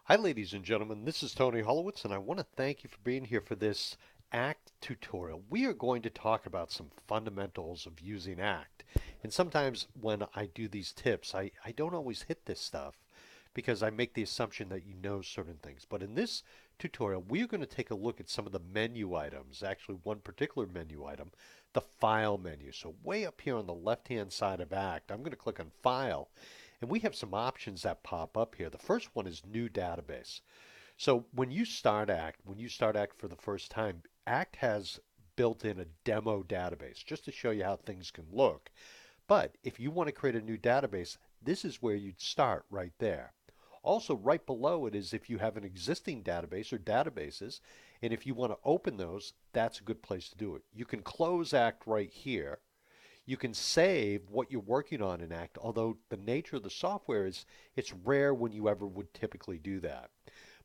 Hi, ladies and gentlemen. This is Tony Holowitz, and I want to thank you for being here for this ACT tutorial. We are going to talk about some fundamentals of using ACT. And sometimes when I do these tips, I don't always hit this stuff because I make the assumption that you know certain things. But in this tutorial, we are going to take a look at some of the menu items, actually one particular menu item, the File menu. So way up here on the left-hand side of ACT, I'm going to click on File, and we have some options that pop up here. The first one is New Database. So when you start ACT for the first time, ACT has built in a demo database just to show you how things can look. But if you want to create a new database, this is where you'd start right there. Also, right below it is if you have an existing database or databases, and if you want to open those, that's a good place to do it. You can close ACT right here. You can save what you're working on in ACT, although the nature of the software is it's rare when you ever would typically do that.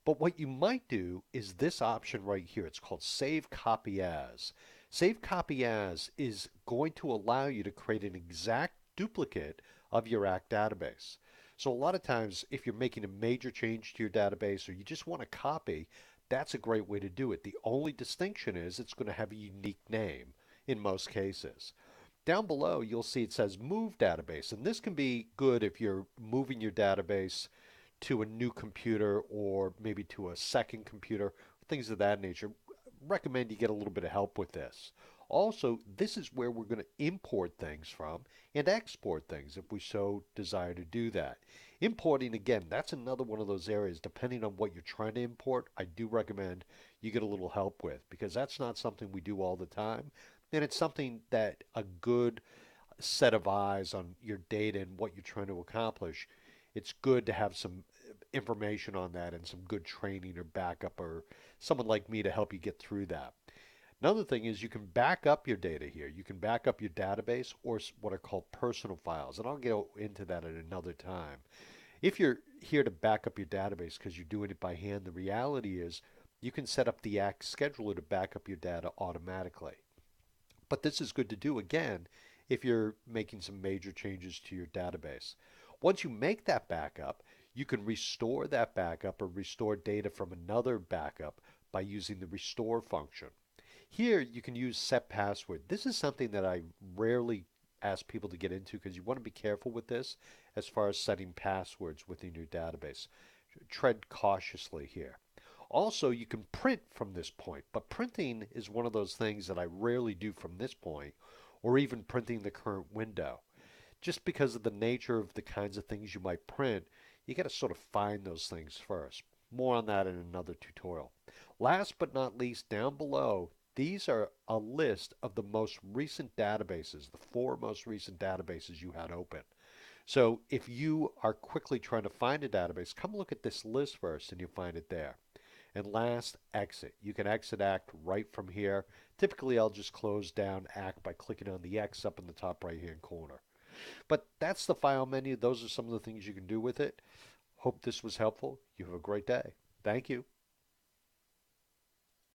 But what you might do is this option right here. It's called Save Copy As. Save Copy As is going to allow you to create an exact duplicate of your ACT database. So a lot of times, if you're making a major change to your database or you just want to copy, that's a great way to do it. The only distinction is it's going to have a unique name in most cases. Down below, you'll see it says Move Database, and this can be good if you're moving your database to a new computer or maybe to a second computer, things of that nature. Recommend you get a little bit of help with this. Also, this is where we're going to import things from and export things if we so desire to do that. Importing, again, that's another one of those areas, depending on what you're trying to import, I do recommend you get a little help with because that's not something we do all the time. And it's something that a good set of eyes on your data and what you're trying to accomplish, it's good to have some information on that and some good training or backup or someone like me to help you get through that. Another thing is you can back up your data here. You can back up your database or what are called personal files, and I'll get into that at another time. If you're here to back up your database because you're doing it by hand, the reality is you can set up the Act scheduler to back up your data automatically. But this is good to do again if you're making some major changes to your database. Once you make that backup, you can restore that backup or restore data from another backup by using the restore function. Here you can use set password. This is something that I rarely ask people to get into because you want to be careful with this as far as setting passwords within your database. Tread cautiously here. Also, you can print from this point, but printing is one of those things that I rarely do from this point, or even printing the current window. Just because of the nature of the kinds of things you might print, you got to sort of find those things first. More on that in another tutorial. Last but not least, down below, these are a list of the most recent databases, the four most recent databases you had open. So if you are quickly trying to find a database, come look at this list first and you'll find it there. And last, exit. You can exit ACT right from here. Typically, I'll just close down ACT by clicking on the X up in the top right-hand corner. But that's the file menu. Those are some of the things you can do with it. Hope this was helpful. You have a great day. Thank you.